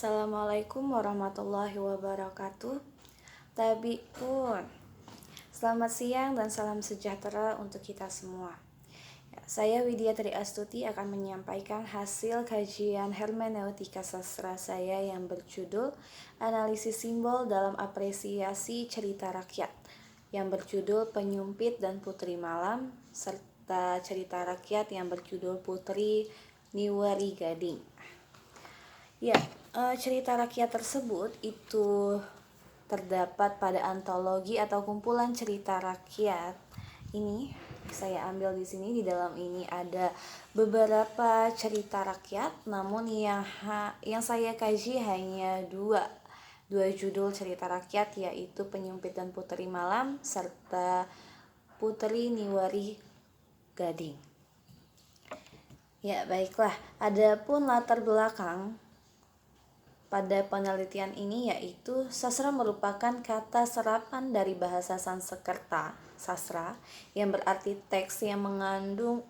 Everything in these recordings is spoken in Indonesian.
Assalamualaikum warahmatullahi wabarakatuh. Tabi'un. Selamat siang dan salam sejahtera untuk kita semua. Saya Widya Tri Astuti akan menyampaikan hasil kajian hermeneutika sastra saya yang berjudul Analisis Simbol dalam Apresiasi Cerita Rakyat, yang berjudul Penyumpit dan Putri Malam, serta cerita rakyat yang berjudul Putri Niwari Gading. Cerita rakyat tersebut itu terdapat pada antologi atau kumpulan cerita rakyat. Ini saya ambil di sini. Di dalam ini ada beberapa cerita rakyat, namun yang saya kaji hanya dua judul cerita rakyat, yaitu Penyumpit dan Putri Malam serta Putri Niwari Gading. Baiklah. Adapun latar belakang pada penelitian ini yaitu sastra merupakan kata serapan dari bahasa Sanskerta, sastra, yang berarti teks yang mengandung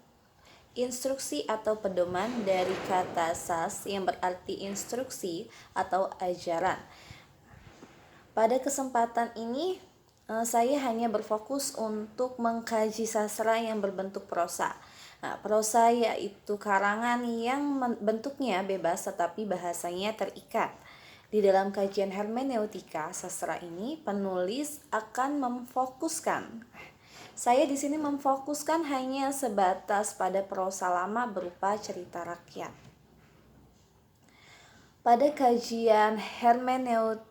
instruksi atau pedoman, dari kata sas yang berarti instruksi atau ajaran. Pada kesempatan ini saya hanya berfokus untuk mengkaji sastra yang berbentuk prosa. Prosa yaitu karangan yang bentuknya bebas tetapi bahasanya terikat. Di dalam kajian hermeneutika sastra ini, penulis akan memfokuskan. Saya di sini memfokuskan hanya sebatas pada prosa lama berupa cerita rakyat. Pada kajian hermeneutika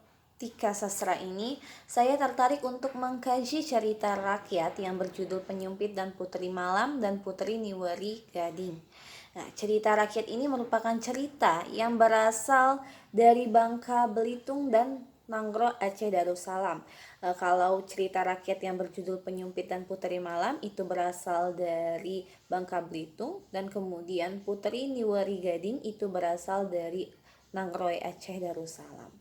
sastra ini, saya tertarik untuk mengkaji cerita rakyat yang berjudul Penyumpit dan Putri Malam dan Putri Niwari Gading. Cerita rakyat ini merupakan cerita yang berasal dari Bangka Belitung dan Nanggro Aceh Darussalam. Kalau cerita rakyat yang berjudul Penyumpit dan Putri Malam itu berasal dari Bangka Belitung, dan kemudian Putri Niwari Gading itu berasal dari Nanggro Aceh Darussalam.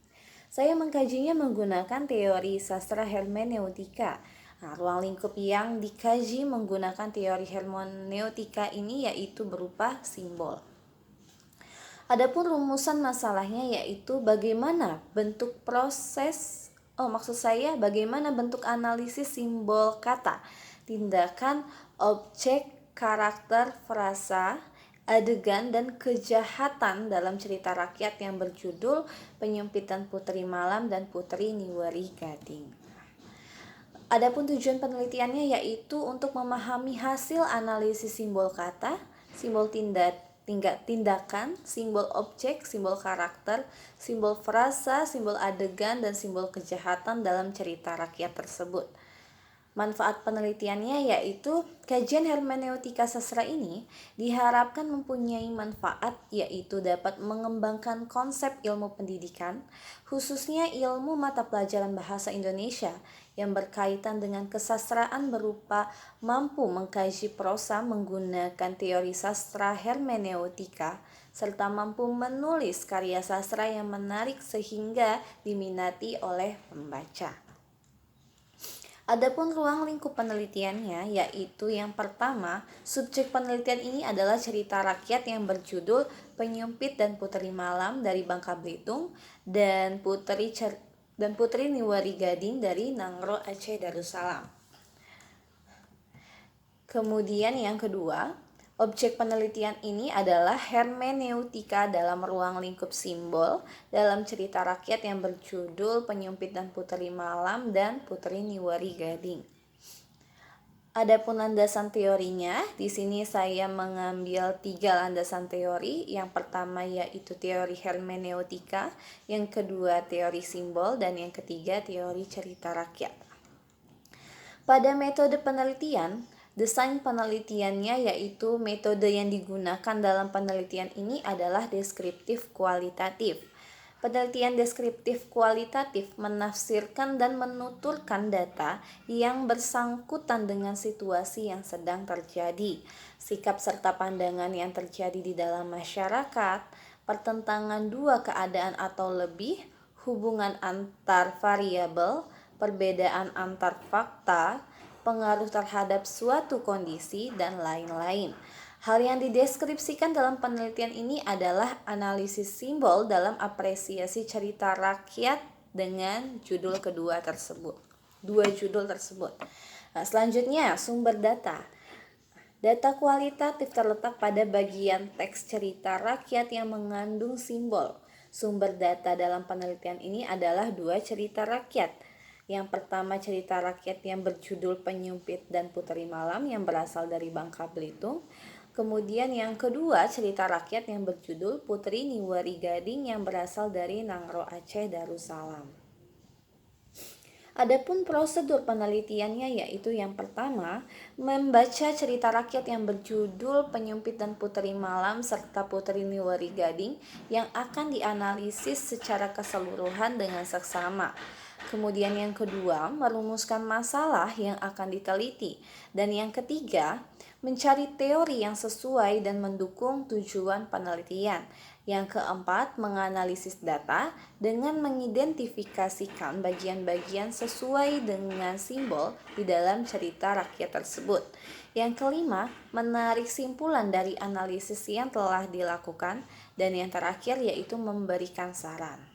Saya mengkajinya menggunakan teori sastra hermeneutika. Ruang lingkup yang dikaji menggunakan teori hermeneutika ini yaitu berupa simbol. Adapun rumusan masalahnya yaitu bagaimana bentuk bagaimana bentuk analisis simbol kata, tindakan, objek, karakter, frasa, adegan, dan kejahatan dalam cerita rakyat yang berjudul Penyumpit dan Putri Malam dan Putri Niwari Gading. Adapun tujuan penelitiannya yaitu untuk memahami hasil analisis simbol kata, simbol tindakan, simbol objek, simbol karakter, simbol frasa, simbol adegan, dan simbol kejahatan dalam cerita rakyat tersebut. Manfaat penelitiannya yaitu kajian hermeneutika sastra ini diharapkan mempunyai manfaat, yaitu dapat mengembangkan konsep ilmu pendidikan, khususnya ilmu mata pelajaran bahasa Indonesia yang berkaitan dengan kesastraan, berupa mampu mengkaji prosa menggunakan teori sastra hermeneutika, serta mampu menulis karya sastra yang menarik sehingga diminati oleh pembaca. Adapun ruang lingkup penelitiannya yaitu yang pertama, subjek penelitian ini adalah cerita rakyat yang berjudul Penyumpit dan Putri Malam dari Bangka Belitung dan Putri Niwari Gading dari Nanggro Aceh Darussalam. Kemudian yang kedua, objek penelitian ini adalah hermeneutika dalam ruang lingkup simbol dalam cerita rakyat yang berjudul Penyumpit dan Putri Malam dan Putri Niwari Gading. Adapun landasan teorinya, di sini saya mengambil 3 landasan teori. Yang pertama yaitu teori hermeneutika, yang kedua teori simbol, dan yang ketiga teori cerita rakyat. Pada metode penelitian, desain penelitiannya yaitu metode yang digunakan dalam penelitian ini adalah deskriptif kualitatif. Penelitian deskriptif kualitatif menafsirkan dan menuturkan data yang bersangkutan dengan situasi yang sedang terjadi, sikap serta pandangan yang terjadi di dalam masyarakat, pertentangan dua keadaan atau lebih, hubungan antar variabel, perbedaan antar fakta, pengaruh terhadap suatu kondisi, dan lain-lain. Hal yang dideskripsikan dalam penelitian ini adalah analisis simbol dalam apresiasi cerita rakyat dengan judul kedua tersebut. Dua judul tersebut. Nah, selanjutnya sumber data. Data kualitatif terletak pada bagian teks cerita rakyat yang mengandung simbol. Sumber data dalam penelitian ini adalah dua cerita rakyat. Yang pertama cerita rakyat yang berjudul Penyumpit dan Puteri Malam yang berasal dari Bangka Belitung. Kemudian yang kedua cerita rakyat yang berjudul Putri Niwari Gading yang berasal dari Nangro Aceh Darussalam. Adapun prosedur penelitiannya yaitu yang pertama, membaca cerita rakyat yang berjudul Penyumpit dan Puteri Malam serta Putri Niwari Gading yang akan dianalisis secara keseluruhan dengan seksama. Kemudian yang kedua, merumuskan masalah yang akan diteliti. Dan yang ketiga, mencari teori yang sesuai dan mendukung tujuan penelitian. Yang keempat, menganalisis data dengan mengidentifikasikan bagian-bagian sesuai dengan simbol di dalam cerita rakyat tersebut. Yang kelima, menarik simpulan dari analisis yang telah dilakukan. Dan yang terakhir yaitu memberikan saran.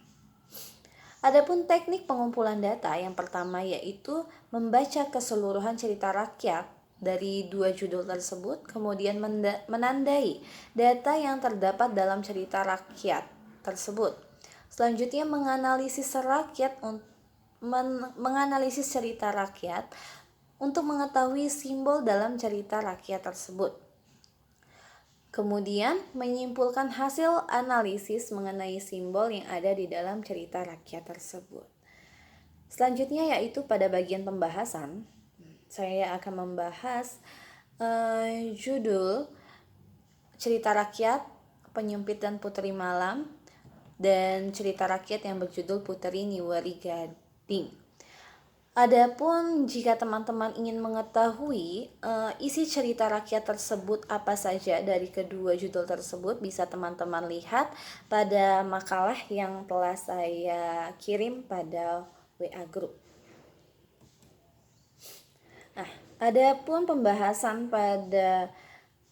Adapun teknik pengumpulan data yang pertama yaitu membaca keseluruhan cerita rakyat dari dua judul tersebut, kemudian menandai data yang terdapat dalam cerita rakyat tersebut. Selanjutnya menganalisis cerita rakyat untuk mengetahui simbol dalam cerita rakyat tersebut. Kemudian menyimpulkan hasil analisis mengenai simbol yang ada di dalam cerita rakyat tersebut. Selanjutnya yaitu pada bagian pembahasan, saya akan membahas judul cerita rakyat Penyumpit dan Puteri Malam dan cerita rakyat yang berjudul Putri Niwari Gading. Adapun jika teman-teman ingin mengetahui isi cerita rakyat tersebut apa saja dari kedua judul tersebut, bisa teman-teman lihat pada makalah yang telah saya kirim pada WA Group. Nah, adapun pembahasan pada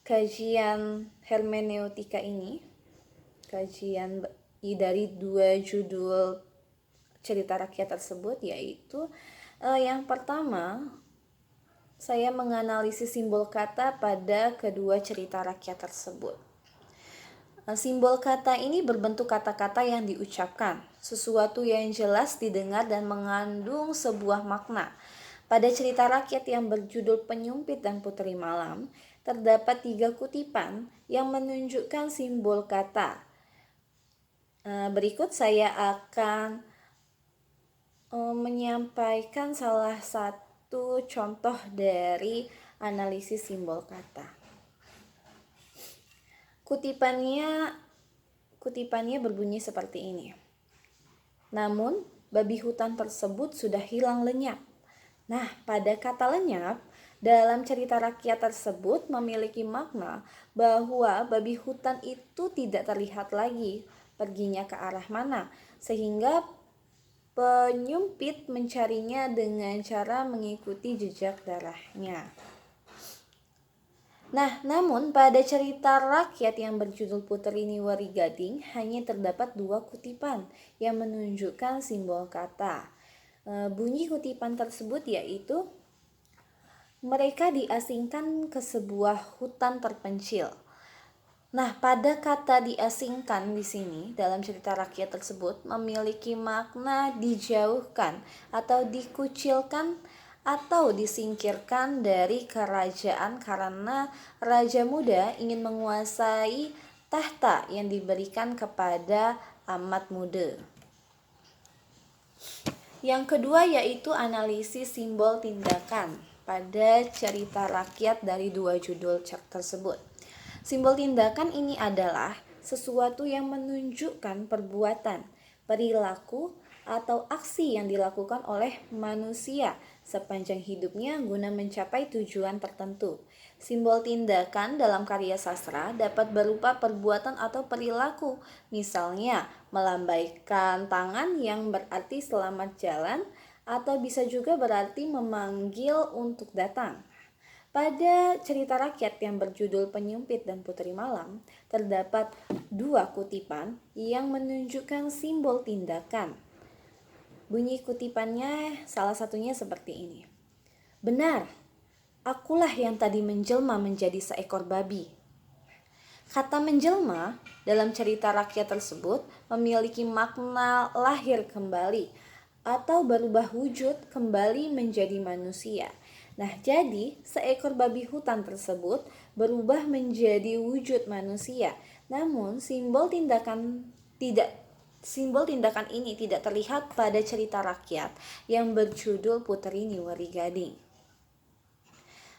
kajian hermeneutika ini, kajian dari dua judul cerita rakyat tersebut yaitu yang pertama, saya menganalisis simbol kata pada kedua cerita rakyat tersebut. Simbol kata ini berbentuk kata-kata yang diucapkan, sesuatu yang jelas didengar dan mengandung sebuah makna. Pada cerita rakyat yang berjudul Penyumpit dan Puteri Malam, terdapat 3 kutipan yang menunjukkan simbol kata. Berikut saya akan menyampaikan salah satu contoh dari analisis simbol kata. Kutipannya berbunyi seperti ini. Namun, babi hutan tersebut sudah hilang lenyap. Nah, pada kata lenyap, dalam cerita rakyat tersebut memiliki makna bahwa babi hutan itu tidak terlihat lagi perginya ke arah mana, sehingga penyumpit mencarinya dengan cara mengikuti jejak darahnya. Nah, namun pada cerita rakyat yang berjudul Putri Niwari Gading hanya terdapat 2 kutipan yang menunjukkan simbol kata. Bunyi kutipan tersebut yaitu mereka diasingkan ke sebuah hutan terpencil. Nah, pada kata diasingkan di sini dalam cerita rakyat tersebut memiliki makna dijauhkan atau dikucilkan atau disingkirkan dari kerajaan karena raja muda ingin menguasai tahta yang diberikan kepada amat muda. Yang kedua yaitu analisis simbol tindakan pada cerita rakyat dari 2 judul tersebut. Simbol tindakan ini adalah sesuatu yang menunjukkan perbuatan, perilaku, atau aksi yang dilakukan oleh manusia sepanjang hidupnya guna mencapai tujuan tertentu. Simbol tindakan dalam karya sastra dapat berupa perbuatan atau perilaku, misalnya melambaikan tangan yang berarti selamat jalan, atau bisa juga berarti memanggil untuk datang. Pada cerita rakyat yang berjudul Penyumpit dan Puteri Malam, terdapat dua kutipan yang menunjukkan simbol tindakan. Bunyi kutipannya salah satunya seperti ini. Benar, akulah yang tadi menjelma menjadi seekor babi. Kata menjelma dalam cerita rakyat tersebut memiliki makna lahir kembali atau berubah wujud kembali menjadi manusia. Nah, jadi seekor babi hutan tersebut berubah menjadi wujud manusia. Namun simbol tindakan ini tidak terlihat pada cerita rakyat yang berjudul Puteri Niwari Gading.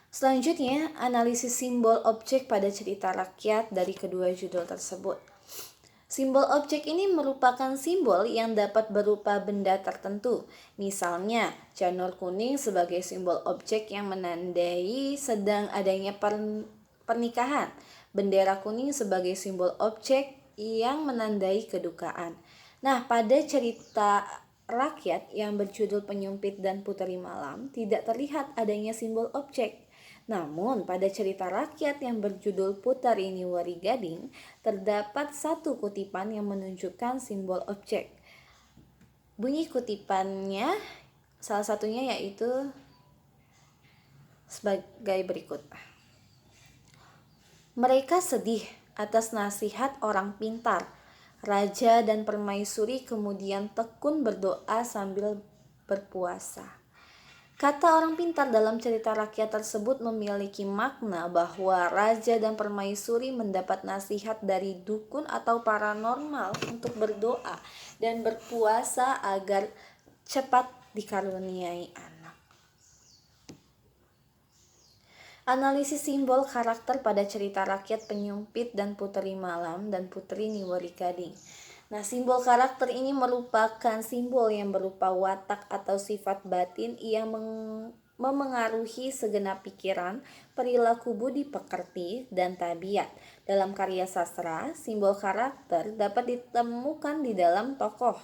Selanjutnya, analisis simbol objek pada cerita rakyat dari kedua judul tersebut. Simbol objek ini merupakan simbol yang dapat berupa benda tertentu. Misalnya, janur kuning sebagai simbol objek yang menandai sedang adanya pernikahan. Bendera kuning sebagai simbol objek yang menandai kedukaan. Nah, pada cerita rakyat yang berjudul Penyumpit dan Puteri Malam tidak terlihat adanya simbol objek. Namun pada cerita rakyat yang berjudul Puteri Niwari Gading terdapat satu kutipan yang menunjukkan simbol objek. Bunyi kutipannya salah satunya yaitu sebagai berikut. Mereka sedih atas nasihat orang pintar. Raja dan permaisuri kemudian tekun berdoa sambil berpuasa. Kata orang pintar dalam cerita rakyat tersebut memiliki makna bahwa raja dan permaisuri mendapat nasihat dari dukun atau paranormal untuk berdoa dan berpuasa agar cepat dikaruniai anak. Analisis simbol karakter pada cerita rakyat Penyumpit dan Puteri Malam dan Puteri Niwari Gading. Nah, simbol karakter ini merupakan simbol yang berupa watak atau sifat batin yang memengaruhi segenap pikiran, perilaku budi pekerti, dan tabiat. Dalam karya sastra, simbol karakter dapat ditemukan di dalam tokoh.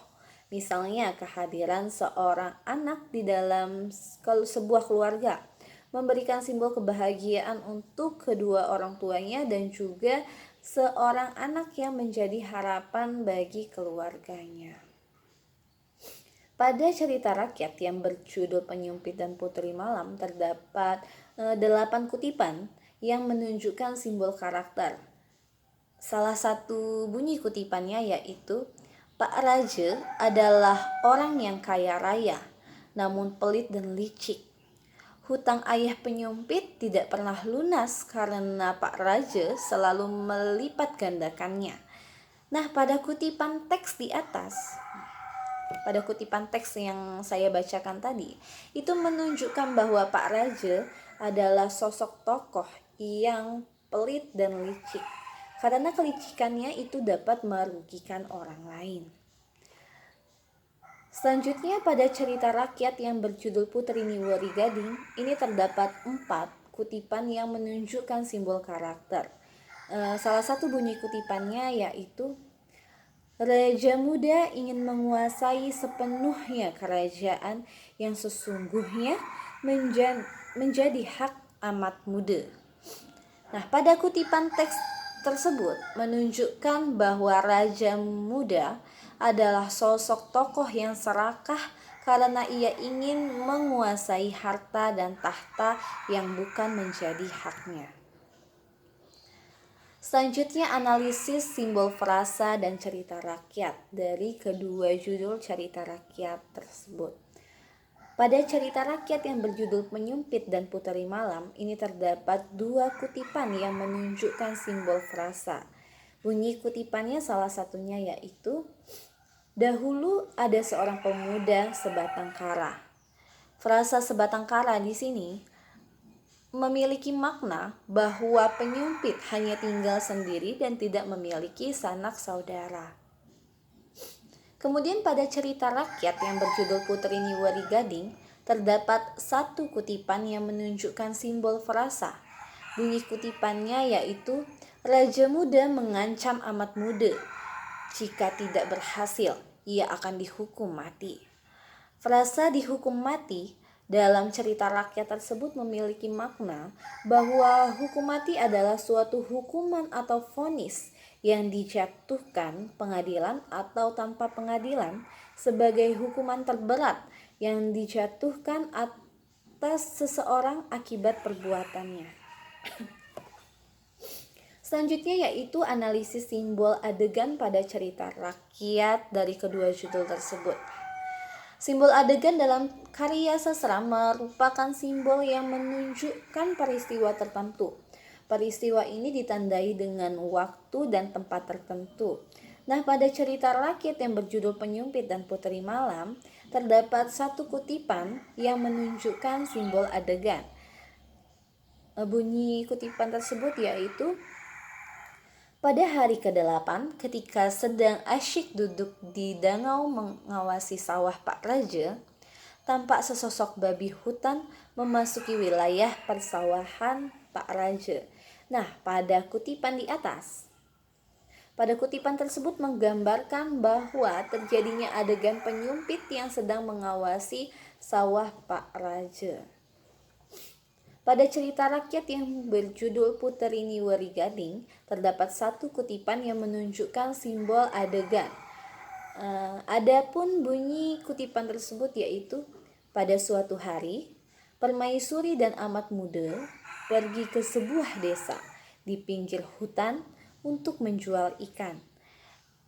Misalnya, kehadiran seorang anak di dalam sebuah keluarga memberikan simbol kebahagiaan untuk kedua orang tuanya dan juga seorang anak yang menjadi harapan bagi keluarganya. Pada cerita rakyat yang berjudul Penyumpit dan Puteri Malam terdapat 8 kutipan yang menunjukkan simbol karakter. Salah satu bunyi kutipannya yaitu, Pak Raja adalah orang yang kaya raya, namun pelit dan licik. Hutang ayah penyumpit tidak pernah lunas karena Pak Raja selalu melipat gandakannya. Nah, pada kutipan teks di atas, pada kutipan teks yang saya bacakan tadi, itu menunjukkan bahwa Pak Raja adalah sosok tokoh yang pelit dan licik. Karena kelicikannya itu dapat merugikan orang lain. Selanjutnya pada cerita rakyat yang berjudul Puteri Niwari Gading, ini terdapat 4 kutipan yang menunjukkan simbol karakter. Salah satu bunyi kutipannya yaitu, Raja muda ingin menguasai sepenuhnya kerajaan yang sesungguhnya menjadi hak amat muda. Nah, pada kutipan teks tersebut menunjukkan bahwa Raja muda adalah sosok tokoh yang serakah karena ia ingin menguasai harta dan tahta yang bukan menjadi haknya. Selanjutnya analisis simbol frasa dan cerita rakyat dari kedua judul cerita rakyat tersebut. Pada cerita rakyat yang berjudul Penyumpit dan Puteri Malam, ini terdapat 2 kutipan yang menunjukkan simbol frasa. Bunyi kutipannya salah satunya yaitu, dahulu ada seorang pemuda sebatang kara. Frasa sebatang kara di sini memiliki makna bahwa penyumpit hanya tinggal sendiri dan tidak memiliki sanak saudara. Kemudian pada cerita rakyat yang berjudul Puteri Niwari Gading terdapat 1 kutipan yang menunjukkan simbol frasa. Bunyi kutipannya yaitu, Raja muda mengancam amat muda. Jika tidak berhasil, ia akan dihukum mati. Frasa dihukum mati Dalam cerita rakyat tersebut memiliki makna bahwa hukum mati adalah suatu hukuman atau vonis yang dijatuhkan pengadilan atau tanpa pengadilan sebagai hukuman terberat yang dijatuhkan atas seseorang akibat perbuatannya. Selanjutnya yaitu analisis simbol adegan pada cerita rakyat dari kedua judul tersebut. Simbol adegan dalam karya sastra merupakan simbol yang menunjukkan peristiwa tertentu. Peristiwa ini ditandai dengan waktu dan tempat tertentu. Nah, pada cerita rakyat yang berjudul Penyumpit dan Puteri Malam, terdapat satu kutipan yang menunjukkan simbol adegan. Bunyi kutipan tersebut yaitu, pada hari ke-8, ketika sedang asyik duduk di danau mengawasi sawah Pak Raja, tampak sesosok babi hutan memasuki wilayah persawahan Pak Raja. Nah, pada kutipan tersebut menggambarkan bahwa terjadinya adegan penyumpit yang sedang mengawasi sawah Pak Raja. Pada cerita rakyat yang berjudul Puteri Niwari Gading, terdapat satu kutipan yang menunjukkan simbol adegan. Adapun bunyi kutipan tersebut yaitu, pada suatu hari, permaisuri dan amat muda pergi ke sebuah desa di pinggir hutan untuk menjual ikan.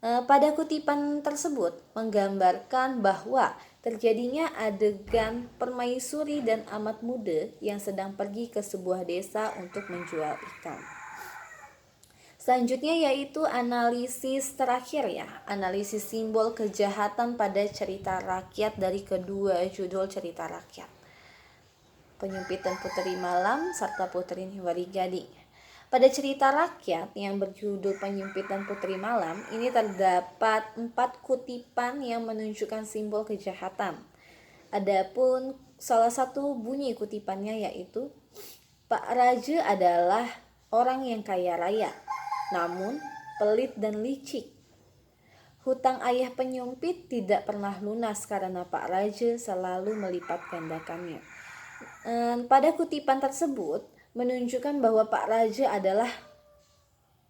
Pada kutipan tersebut menggambarkan bahwa terjadinya adegan permaisuri dan amat muda yang sedang pergi ke sebuah desa untuk menjual ikan. Selanjutnya yaitu analisis terakhir ya, analisis simbol kejahatan pada cerita rakyat dari kedua judul cerita rakyat, Penyumpit dan Puteri Malam serta Puteri Niwari Gading. Pada cerita rakyat yang berjudul Penyumpit dan Puteri Malam, ini terdapat 4 kutipan yang menunjukkan simbol kejahatan. Adapun salah satu bunyi kutipannya yaitu, Pak Raja adalah orang yang kaya raya, namun pelit dan licik. Hutang ayah penyumpit tidak pernah lunas karena Pak Raja selalu melipat gandakannya. Pada kutipan tersebut menunjukkan bahwa Pak Raja adalah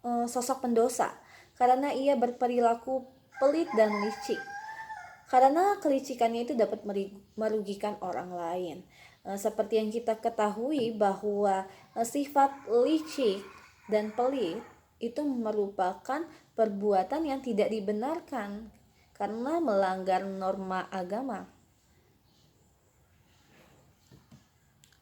sosok pendosa karena ia berperilaku pelit dan licik. Karena kelicikannya itu dapat merugikan orang lain. Seperti yang kita ketahui bahwa sifat licik dan pelit itu merupakan perbuatan yang tidak dibenarkan karena melanggar norma agama.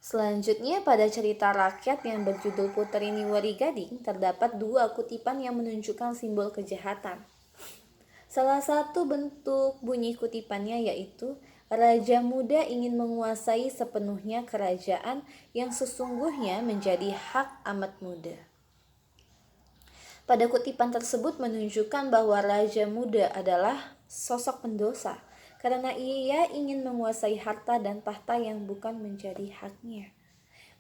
Selanjutnya pada cerita rakyat yang berjudul Puteri Niwari Gading terdapat 2 kutipan yang menunjukkan simbol kejahatan. Salah satu bentuk bunyi kutipannya yaitu, Raja muda ingin menguasai sepenuhnya kerajaan yang sesungguhnya menjadi hak amat muda. Pada kutipan tersebut menunjukkan bahwa Raja muda adalah sosok pendosa karena ia ingin menguasai harta dan tahta yang bukan menjadi haknya.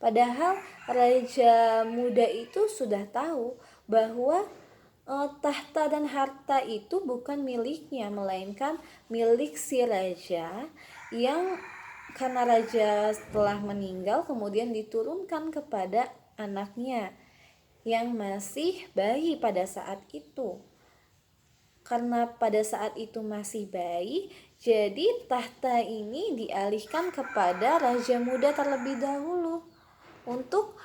Padahal Raja muda itu sudah tahu bahwa tahta dan harta itu bukan miliknya, melainkan milik si raja yang karena raja telah meninggal kemudian diturunkan kepada anaknya yang masih bayi pada saat itu. Karena pada saat itu masih bayi, jadi tahta ini dialihkan kepada raja muda terlebih dahulu untuk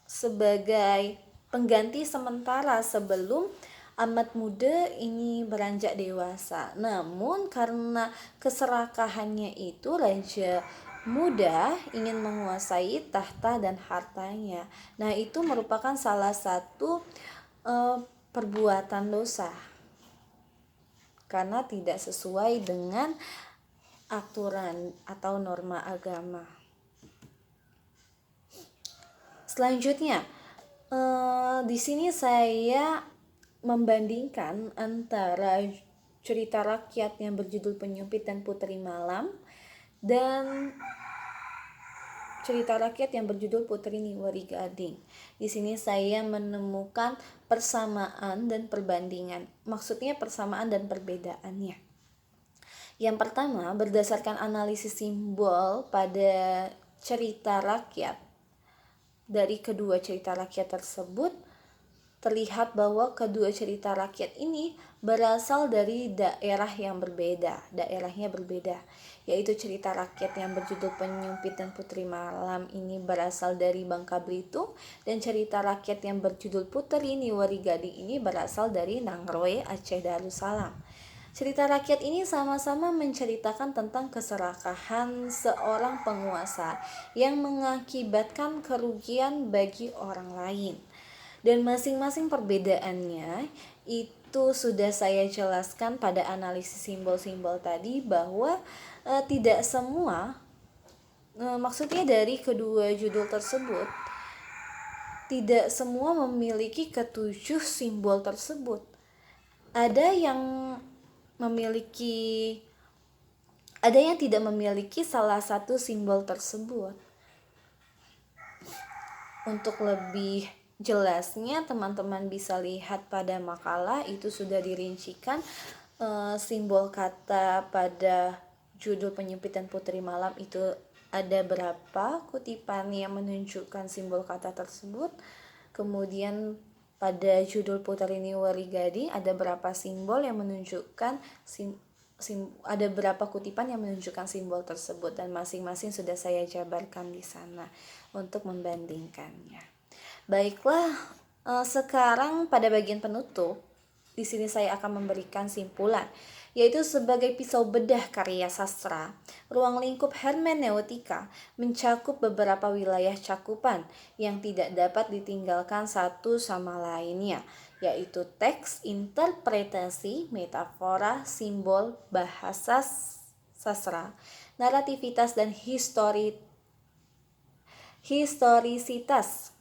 sebagai pengganti sementara sebelum amat muda ini beranjak dewasa. Namun karena keserakahannya itu, raja muda ingin menguasai tahta dan hartanya. Nah, itu merupakan salah satu perbuatan dosa karena tidak sesuai dengan aturan atau norma agama. Selanjutnya, di sini saya membandingkan antara cerita rakyat yang berjudul Penyumpit dan Puteri Malam dan cerita rakyat yang berjudul Puteri Niwari Gading. Di sini saya menemukan persamaan dan perbandingan. Maksudnya persamaan dan perbedaannya. Yang pertama, berdasarkan analisis simbol pada cerita rakyat, dari kedua cerita rakyat tersebut terlihat bahwa kedua cerita rakyat ini berasal dari daerahnya berbeda, yaitu cerita rakyat yang berjudul Penyumpit dan Putri Malam ini berasal dari Bangka Belitung, dan cerita rakyat yang berjudul Putri Niwari Gading ini berasal dari Nangroe, Aceh Darussalam. Cerita rakyat ini sama-sama menceritakan tentang keserakahan seorang penguasa yang mengakibatkan kerugian bagi orang lain. Dan masing-masing perbedaannya itu sudah saya jelaskan pada analisis simbol-simbol tadi, bahwa tidak semua, maksudnya dari kedua judul tersebut tidak semua memiliki ketujuh simbol tersebut. Ada yang memiliki, ada yang tidak memiliki salah satu simbol tersebut. Untuk lebih jelasnya, teman-teman bisa lihat pada makalah, itu sudah dirincikan simbol kata pada judul Penyumpit dan Putri Malam itu ada berapa kutipan yang menunjukkan simbol kata tersebut. Kemudian pada judul Putri Niwari Gading ada berapa simbol yang menunjukkan ada berapa kutipan yang menunjukkan simbol tersebut, dan masing-masing sudah saya jabarkan di sana untuk membandingkannya. Baiklah, sekarang pada bagian penutup di sini saya akan memberikan simpulan, yaitu sebagai pisau bedah karya sastra, ruang lingkup hermeneutika mencakup beberapa wilayah cakupan yang tidak dapat ditinggalkan satu sama lainnya, yaitu teks, interpretasi, metafora, simbol, bahasa sastra, narativitas, dan historisitas.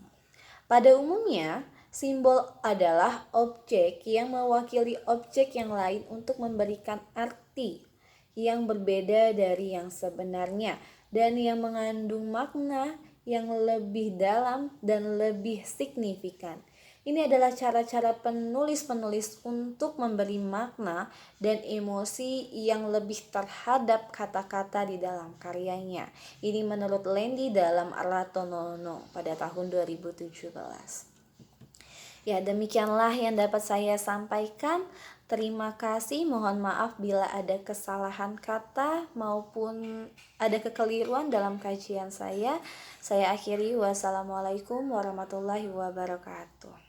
Pada umumnya, simbol adalah objek yang mewakili objek yang lain untuk memberikan arti yang berbeda dari yang sebenarnya dan yang mengandung makna yang lebih dalam dan lebih signifikan. Ini adalah cara-cara penulis-penulis untuk memberi makna dan emosi yang lebih terhadap kata-kata di dalam karyanya. Ini menurut Lendi dalam Aratonono pada tahun 2017. Ya, demikianlah yang dapat saya sampaikan. Terima kasih, mohon maaf bila ada kesalahan kata maupun ada kekeliruan dalam kajian saya. Saya akhiri, wassalamualaikum warahmatullahi wabarakatuh.